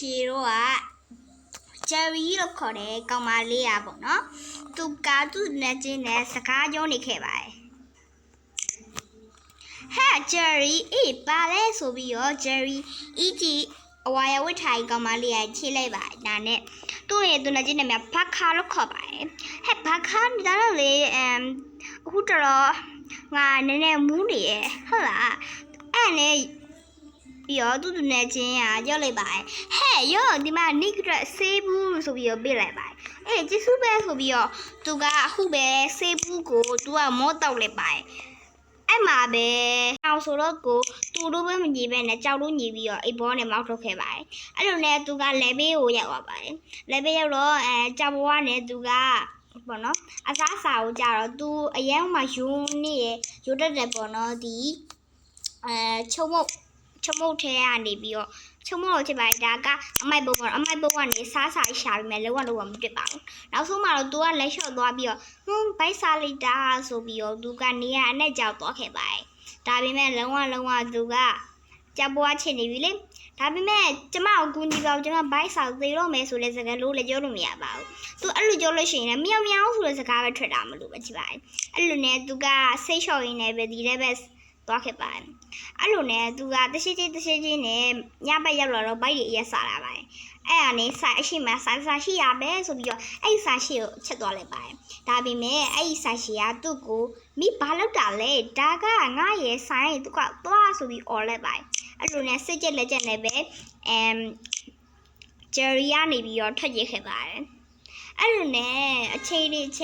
ရှိတော့ဂျယ်ရီလို့ခေါ်တယ်ကောင်မလေးอ่ะပေါ့နော်သူကသူ့နဲ့ချင်းနဲ့စကားပြောနေခဲ့ပါတယ်ဟဲ့ဂျယ်ရီအေးပါလဲဆိုပြီးတော့ဂျယ်ရီအီဂျီအဝါရဝတ်ထိုင်ကောင်မလေးကခြေလိုက်ပါဒါနဲ့သူ့ရဲ့သူနဲ့ချင်းနဲ့ဘာခါလို့ခေါ်ပါတယ်ဟဲ့ဘာခါဒါတော့လေအခုတော့ငါနည်းနည်းမူးနေရဟုတ်လားအဲ့နဲ့ပြီးတော့သူ့နဲ့ချင်းရောက်လိုက်ပါတယ်ဟဲ့ရောဒီမှာနိကရက်ဆေးဘူးဆိုပြီးတော့ပြေးလိုက်ပါတယ်အေးကျေးဇူးပဲဆိုပြီးတော့သူကအခုပဲဆေးဘူးကိုသူကမောတောက်လိုက်ပါတယ်အဲ့မှာပဲအောင်ဆိုတော့ကိုသူတို့ပဲမညီပဲနဲ့ကြောက်လို့ညီပြီးတော့အိတ်ဘောနဲ့မောက်ထုတ်ခဲ့ပါတယ်အဲ့လိုနဲ့သူကလက်ဘေးကိုရောက်သွားပါတယ်လက်ဘေးရောက်တော့ကြောက်ဘွားနဲ့သူကပေါ့နော်အစားအစာကိုကြတော့သူအရန်မှယူနေရယူတတ်တယ်ပေါ့နော်ဒီချုံမုတ်ထဲကနေပြီးတော့ချုံမုတ်လို့ဖြစ်ပါတယ်ဒါကအမိုက်ဘုံကနေစားရှာပြီးမယ်လုံးဝမတွေ့ပါဘူးနောက်ဆုံးမှတော့သူကလက်လျှော့သွားပြီးတော့ဘိုက်စားလိုက်တာဆိုပြီးတော့သူကနေရအနဲ့ကြောက်သွားခဲ့ပါတယ်ဒါပေမဲ့လုံးဝသူကကြောက်ပွားချင်နေပြီလေဒါပေမဲ့ကျမကိုကူညီပါဦးကျမဘိုက်စားသေးတော့မယ်ဆိုတဲ့စကားလို့လည်းပြောလို့မရပါဘူးသူအဲ့လိုပြောလို့ရှိရင်လည်းမြောင်မြောင်ဆိုတဲ့စကားပဲထွက်တာမလို့ပဲကြည့်ပါတယ်အဲ့လိုနဲ့သူကစိတ်လျှော့ရင်းနဲ့ပဲဒီလည်းပဲသွားခဲ့ပါတယ်အဲ့လိုနဲ့သူကတရှိချင်းနဲ့ညဘက်ရောက်လာတော့ဘိုက်တွေအရက်စားလာပါတယ်အဲ့ဒါနဲ့ဆိုင်အရှိမဆိုင်စားရှိရပဲဆိုပြီးတော့အဲ့ဆိုင်ရှိကိုချက်သွားလိုက်ပါတယ်ဒါပေမဲ့အဲ့ဒီဆိုင်ရှိကသူ့ကိုမိဘာလောက်တာလဲဒါကငါရဲ့ဆိုင်သူကသွားဆိုပြီးអော်လိုက်ပါတယ်အဲ့လိုနဲ့စိတ်ကြက်လက်ကြက်နဲ့ပဲဂျယ်ရီကနေပြီးတော့ထွက်ရခဲ့ပါတယ်အဲ့လိုနဲ့အချိန်လေးက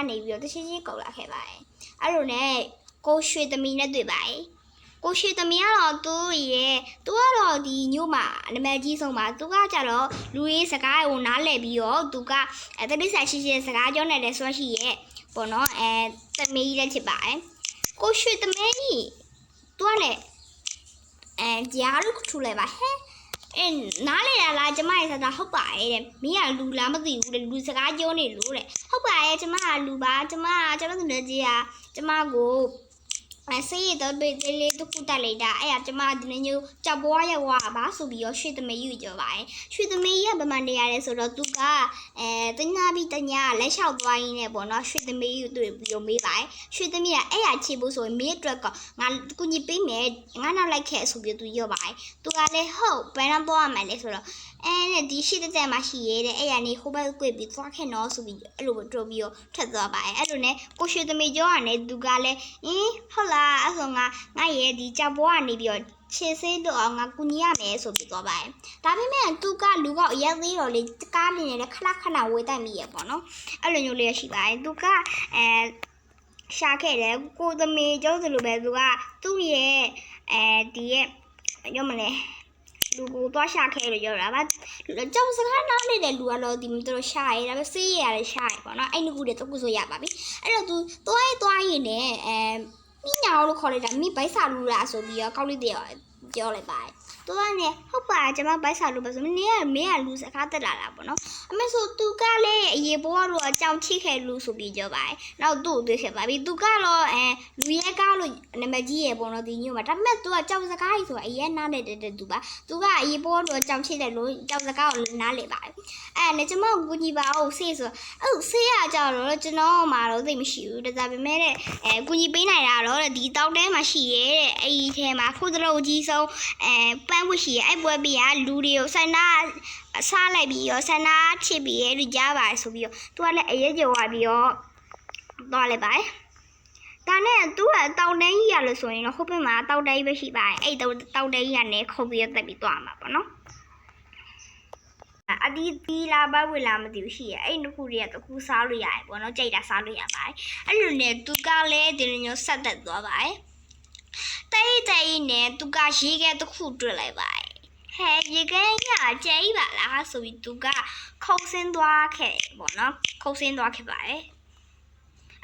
နေပြီးတော့တရှိချင်းကုန်လာခဲ့ပါတယ်အဲ့လိုနဲ့ကိုရွှေသမီးနဲ့တွေ့ပါတယ်ကိုရွှေသမီးကတော့သူကတော့ဒီညို့မှာနာမည်ကြီးဆုံးပါသူကကြတော့လူရေးစကားကိုနားလည်ပြီးတော့သူကတတိဆိုင်ရှိစကားပြောနေတယ်ဆိုရှိရဲ့ပေါ့နော်သမီးလည်းဖြစ်ပါတယ်ကိုရွှေသမီးသူကလည်းကြားလို့ထူလိုက်ပါဟဲ့နားလေလားကျမရဲ့စကားဟုတ်ပါရဲ့တဲ့မင်းကလူလားမသိဘူးတဲ့လူစကားပြောနေလို့တဲ့ဟုတ်ပါရဲ့ကျမကလူပါကျမသူနဲ့ကြီးကကျမကိုဆေးရတော့ဘေးလေးတစ်ခုတက်လိုက်တာအဲ့ဒါကျမဒီနေ့ညကြောက်ပွားရောက်သွားပါဆိုပြီးတော့ရွှေသမီးယူကြောပါတယ်ရွှေသမီးကဘယ်မှာနေရလဲဆိုတော့သူကတညာလက်လျှောက်သွားရင်းနဲ့ပေါ့နော်ရွှေသမီးယူတွေ့ပြီးတော့မေးပါတယ်ရွှေသမီးကအဲ့ရချေဖို့ဆိုရင်မင်းအတွက်ကငါကူညီပေးမယ်ငါနောက်လိုက်ခဲ့ဆိုပြီးသူရောပါတယ်သူကလည်းဟုတ်ဘယ်တော့သွားမှလဲဆိုတော့ဒီရှိတဲ့မှာရှိရဲတဲ့အဲ့ရနေဟိုဘက်ကွေ့ပြီးသွားခဲ့နော်ဆိုပြီးအဲ့လိုတို့ပြီးတော့ထက်သွားပါတယ်အဲ့လိုနဲ့ကိုရွှေသမီးကျော်ကနေသူကလည်းဟုတ်လားအဲ့ဆိုငါရဲ့ဒီကြောက်ဘွားကနေပြီးတော့ခြေဆေးတော့ငါကူညီရမယ်ဆိုပြီးသွားပါတယ်ဒါပေမဲ့သူကလူကအရက်သေးတော့လေကားနေနဲ့ခဏဝေးတိုက်မိရပေါ့နော်အဲ့လိုမျိုးလေးရှိပါတယ်သူကရှာခဲ့တယ်ကိုသမီးကျော်ဆိုလိုပဲသူကသူ့ရဲ့ဒီရဲ့ရုံးမလဲလူကိုသွားရှာခဲ့လို့ပြောတာဗျကြောင်စကားနားနေတဲ့လူကတော့ဒီမတော်ရှာရဲဒါပေမဲ့ဆေးရရတယ်ရှာရပေါ့နော်အဲ့ဒီကူတွေတော့ကုဆိုရပါပြီအဲ့တော့သူသွားရင်လည်းမိညာလို့ခေါ်လိုက်တာမိဘိုက်စာလူလားဆိုပြီးတော့ကောက်လိုက်တယ်ပြောလိုက်ပါတယ်သူကလည်းဟုတ်ပါကျမဘိုက်စာလူပဲဆိုမင်းကလူစကားတက်လာတာပေါ့နော်အမေဆိုသူကလည်းအရေဘောကတော့အကြောင်းချိခဲ့လူဆိုပြီးပြောပါတယ်နောက်သူ့ကိုတွေ့ခဲ့ပါပြီသူကတော့လူရဲကားလို့နာမည်ကြီးရပေါ့နော်ဒီညို့မှာဒါပေမဲ့သူကကြောင်စကားကြီးဆိုအရင်နားနေတဲ့သူပါသူကအရေဘောကတော့အကြောင်းချိတယ်လို့ကြောင်စကားကိုနားလေပါတယ်နဲ့ကျမကိုကူညီပါအောင်ဆေးဆိုဆေးရကြတော့ကျွန်တော်မှတော့သိမရှိဘူးဒါပေမဲ့ကူညီပေးနိုင်တာတော့ဒီတောက်တဲမှာရှိရဲတဲ့အဲ့ဒီထဲမှာဖုတ်တလုံးကြီးဆုံးပန်းဝရှိရဲအဲ့ပွဲပြီးလူတွေကိုဆန္ဒစားလိုက်ပြီးရောဆန္ဒချစ်ပြီးရဲလူကြားပါဆိုပြီးတော့သူကလည်းအရေးကြော်သွားပြီးတော့သွားလိုက်ပါတယ်ဒါနဲ့သူကတောက်တဲကြီးရလို့ဆိုရင်တော့ဟုတ်ပြီမှာတောက်တဲကြီးပဲရှိပါတယ်အဲ့တောက်တဲကြီးကနေခုတ်ပြီးတက်ပြီးသွားမှာပေါ့နော်အဒီလာဘဝလာမသိဘူးရှိရအဲ့နှစ်ခုတွေကတစ်ခုစားလို့ရတယ်ပေါ့နော်ကြိုက်တာစားလို့ရပါတယ်အဲ့လိုနဲ့သူကလည်းဒီလိုမျိုးဆက်သက်သွားပါတယ်တိတ်နဲ့သူကရေခဲတစ်ခုတွေ့လိုက်ပါတယ်ဟဲ့ရေခဲကကျဲပါလားဆိုပြီးသူကခုတ်ဆင်းသွားခဲ့ပေါ့နော်ခုတ်ဆင်းသွားခဲ့ပါတယ်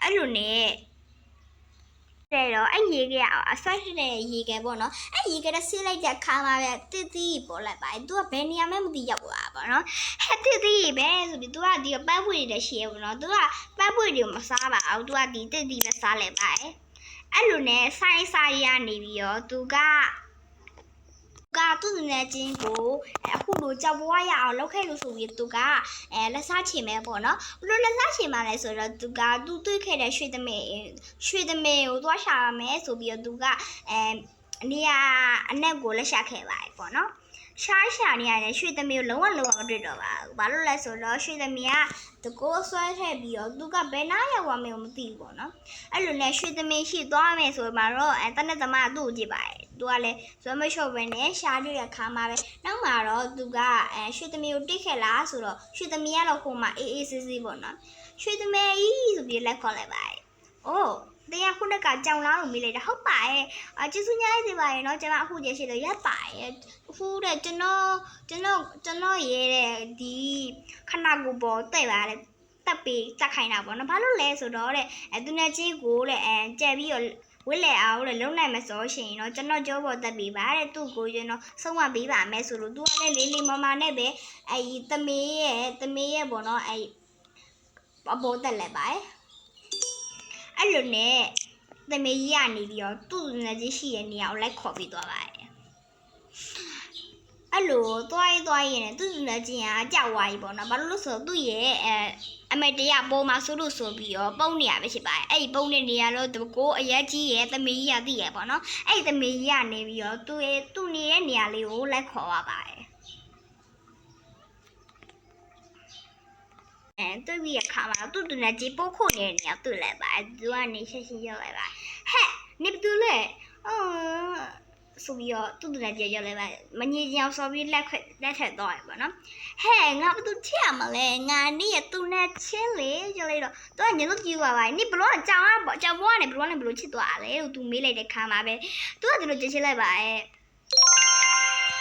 အဲ့လိုနဲ့တဲ့တော့အဲ့ရေခဲအဆွဲရှိတဲ့ရေခဲပေါ့နော်အဲ့ရေခဲနဲ့ဆေးလိုက်တဲ့ခါမှာပဲတိပေါ်လိုက်ပါတယ်သူကဘယ်နေရာမှမသိရောက်သွားပါနော်ဟဲ့တိပဲဆိုပြီးသူကဒီပန်းပွေတွေရှိရပေါ့နော်သူကပန်းပွေတွေကိုမစားပါဘူးသူကဒီတိပဲစားလိုက်ပါတယ်အဲ့လိုနဲ့ဆိုင်ရနေပြီးတော့သူက ကသူ့နေချင်းကိုအခုလိုကြောက်ပွားရအောင်လုပ်ခဲ့လို့ဆိုပြီးသူကလက်စားချင်မယ်ပေါ့နော်ဘလို့လက်စားချင်မှလဲဆိုတော့သူကသူတွေ့ခဲ့တဲ့ရွှေသမင်ကိုသွားရှာရမယ်ဆိုပြီးတော့သူကနေရာအနက်ကိုလက်ရှာခဲ့ပါတယ်ပေါ့နော်ရှာနေရတယ်ရွှေသမီးကိုလုံးဝမတွေ့တော့ပါဘူးဘာလို့လဲဆိုတော့ရွှေသမီးကတကိုးဆွဲထည့်ပြီးတော့သူကဘယ်နာရောက်သွားမယ်မသိဘူးပေါ့နော်အဲ့လိုနဲ့ရွှေသမီးရှိသွားမယ်ဆိုမှတော့တနက်သမားသူ့ကိုကြည့်ပါတယ်သူကလည်းဇွဲမလျှော့ပဲနဲ့ရှာတွေ့ရခါမှာပဲနောက်မှာတော့သူကရွှေသမီးကိုတိတ်ခဲ့လားဆိုတော့ရွှေသမီးကတော့ဟိုမှာအေးဆေးပေါ့နော်ရွှေသမီးကြီးဆိုပြီးလက်ခေါ်လိုက်ပါတယ်အိုးတရားခုနကကြောင်လားကိုမေးလိုက်တာဟုတ်ပါရဲ့ကျေးဇူးများနေပါရဲ့เนาะကျွန်မအခုကျေးရှိလို့ရပ်ပါရဲ့အခုတဲ့ကျွန်တော်ရေးတဲ့ဒီခဏကိုပေါ်တဲ့ပါလေတက်ပြီးတက်ခိုင်းတာပေါ့နော်ဘာလို့လဲဆိုတော့တဲ့သူနဲ့ချင်းကိုတဲ့ကြက်ပြီးတော့ဝစ်လဲအောင်တဲ့လုံးနိုင်မစောရှင်เนาะကျွန်တော်ကြောပေါ်တက်ပြီးပါတဲ့သူ့ကိုကျွန်တော်ဆုံးမပေးပါမယ်ဆိုလို့သူကလည်းလေးမမနဲ့ပဲသမီးရဲ့ပေါ့နော်အပေါ်တက်လဲပါအဲ့လိုနဲ့သမီးကြီးကနေပြီးတော့သူ့နေချင်းရှိတဲ့နေရာကိုလိုက်ခေါ်ပြီးသွားပါတယ်အဲ့လိုသွားရင်သူ့နေချင်းကကြောက်သွားပြီပေါ့နော်ဘာလို့လဲဆိုတော့သူ့ရဲ့အမေတရားပေါ်မှာဆိုလို့ဆိုပြီးတော့ပုံနေရပဲဖြစ်ပါတယ်အဲ့ဒီပုံနေရတော့ကိုအရက်ကြီးရဲ့သမီးကြီးကသိရပေါ့နော်အဲ့ဒီသမီးကြီးကနေပြီးတော့သူ့နေတဲ့နေရာလေးကိုလိုက်ခေါ်သွားပါတယ်တွေ့ပြီးရခါမှာသူ့နဲ့ကြီးပိုးခုနေတဲ့နေရာတွေ့လိုက်ပါသူကနေချက်ချင်းရောက်လိုက်ပါဟဲ့နေဘသူလဲဆိုပြီးတော့သူ့နဲ့ကြီးရောက်လိုက်ပါမငြိကြောင်ဆိုပြီးလက်ထက်တော့ရပါတော့ဟဲ့ငါဘသူချစ်ရမလဲငါနေရသူ့နဲ့ချင်းလေရောက်လိုက်တော့သူကညလို့ကြည့်ပါပါနေဘလို့ကြောင်ဘွားနဲ့ဘလို့ချစ်သွားလဲလို့သူမေးလိုက်တဲ့ခါမှာပဲသူကဒီလိုချစ်လိုက်ပါ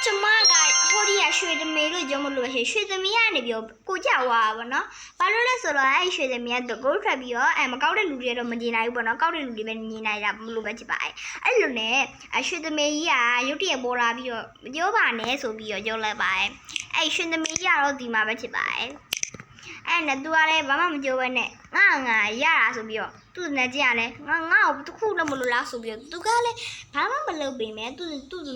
ကျမကဟိုဒီရရွှေသမီးလို့ကြောင့်မလို့ရွှေသမီးကနေပြီးကိုကြောက်သွားပါနော်ဘာလို့လဲဆိုတော့အဲ့ရွှေသမီးကကိုထွက်ပြီးတော့မကောက်တဲ့လူတွေတော့မမြင်နိုင်ဘူးပေါ့နော်ကောက်တဲ့လူတွေပဲမြင်နိုင်တာမလို့ပဲဖြစ်ပါအဲ့လိုနဲ့ရွှေသမီးကြီးကရုတ်တရက်ပေါ်လာပြီးတော့မပြောပါနဲ့ဆိုပြီးတော့ပြောလိုက်ပါအဲ့ရွှေသမီးကြီးကတော့ဒီမှာပဲဖြစ်ပါအဲ့နဲ့သူကလည်းဘာမှမပြောဘဲနဲ့ငါရတာဆိုပြီးတော့သူ့နဲ့ကြည့်ရလဲငါ့ကိုတစ်ခုလုံးမလို့လားဆိုပြီးတော့သူကလည်းဘာမှမလုပ်ပေမဲ့သူ့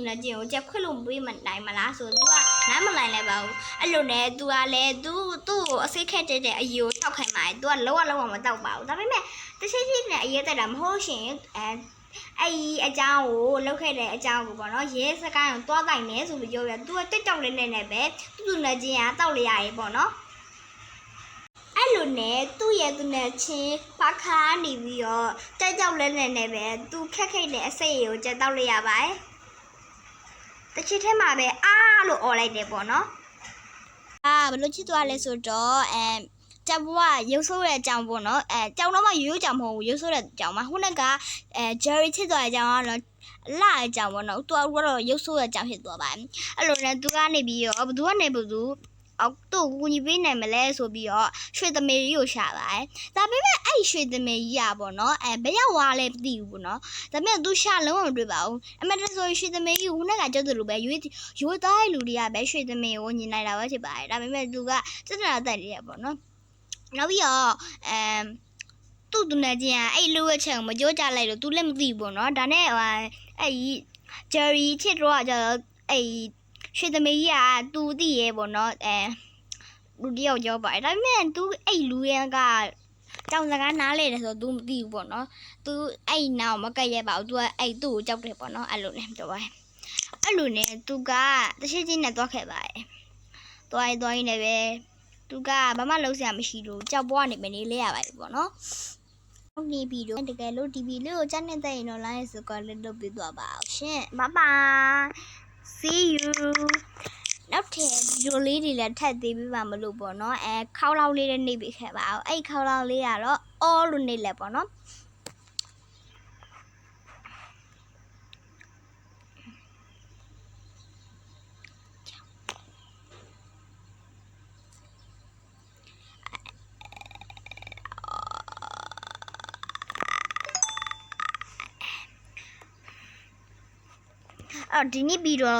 နဲ့ကြည့်ကိုကြက်ခွက်လို့ပေးမနိုင်မလားဆိုသူကနားမလိုက်လိုက်ပါဘူးအဲ့လိုနဲ့သူကလည်းသူ့ကိုအစိတ်ခက်တဲ့အရေးကိုတောက်ခိုင်းပါတယ်သူကလုံးဝမတောက်ပါဘူးဒါပေမဲ့တချို့နဲ့အရေးတက်တာမဟုတ်ရှင်အဲ့အကြောင်းကိုလောက်ခဲ့တဲ့အကြောင်းကိုပေါ့နော်ရဲစကိုင်းကိုတွားတိုင်နေဆိုပြီးပြောပြသူကတက်တောက်လေးနဲ့ပဲသူ့နဲ့ချင်းကတောက်လိုက်ရရေပေါ့နော်အဲ့လိုနဲ့သူ့ရဲ့သူနဲ့ချင်းဖခါနေပြီးတော့တက်ကြောက်လဲနဲ့ပဲသူခက်တဲ့အစိတ်ကိုကြက်တောက်လိုက်ရပါတယ်တချစ်ထဲမှာပဲလို့អော်လိုက်တယ်ပေါ့နော်ဘယ်လိုချစ်သွားလဲဆိုတော့ကြောင်ဘွားရုပ်ဆိုးတဲ့အကြောင်းပေါ့နော်ကြောင်တော့မှရိုးကြောင်မဟုတ်ဘူးရုပ်ဆိုးတဲ့အကြောင်းမှာခုနကဂျယ်ရီချစ်သွားတဲ့အကြောင်းကတော့လာအကြောင်းပေါ့နော်သူကတော့ရုပ်ဆိုးတဲ့အကြောင်းဖြစ်သွားပါတယ်အဲ့လိုနဲ့သူကနေပြီးတော့ဘသူကနေဘသူသူ့ကိုညီပေးနိုင်မလဲဆိုပြီးတော့ရွှေသမီးကြီးကိုရှာပါတယ်ဒါပေမဲ့အဲ့ရွှေသမီးကြီးပေါ့နော်ဘယ်ရောက်သွားလဲမသိဘူးပေါ့နော်ဒါပေမဲ့သူရှာလုံးဝမတွေ့ပါဘူးအမှန်တဆိုရွှေသမီးကြီးခုနကကြောက်တယ်လို့ပဲရွေးသားလူတွေကပဲရွှေသမီးကိုညီနိုင်တာပဲဖြစ်ပါတယ်ဒါပေမဲ့သူကစက်တနာတက်နေရပေါ့နော်နောက်ပြီးတော့သူ့နဲ့ချင်းအဲ့လူရဲ့ချက်ကိုမကြောကြလိုက်တော့သူလည်းမသိဘူးပေါ့နော်ဒါနဲ့အဲ့ဂျယ်ရီချစ်တော့ကျတော့အဲ့ရွှေသမီးကြီးကသူသိရဲပေါ့နော်လူတယောက်ကြောပါတယ်ဒါပေမဲ့သူအဲ့လူရန်ကကြောင်စကားနားလဲတယ်ဆိုတော့ तू မသိဘူးပေါ့နော် तू အဲ့နောက်မကက်ရဲပါဘူး तू အဲ့သူ့ကိုကြောက်တယ်ပေါ့နော်အဲ့လိုနဲ့ပြောပါတယ်အဲ့လိုနဲ့ तू ကတရှိချင်းနဲ့သွားခဲ့ပါတယ်သွားရင်းနဲ့ပဲ तू ကဘာမှလုပ်စရာမရှိလို့ကြောက်ပွားနေမနေလဲရပါတယ်ပေါ့နော်နေပြီးတော့တကယ်လို့ TV လေးကိုကြားနေတဲ့ရင်တော့ like ဆိုတော့လည်းလုပ်ပြီးသွားပါအောင်ရှင် bye bye see you နောက်ထပ်ဗီဒီယိုလေးတွေလည်းထပ်သေးပြီးပါမလို့ပေါ့နော်ခေါင်းလောက်လေးနဲ့နှိပ်ပေးခဲ့ပါအောင်အဲ့ခေါင်းလောက်လေးကတော့ all လို့နှိပ်လိုက်ပေါ့နော်ဒီနေ့ဗီဒီယို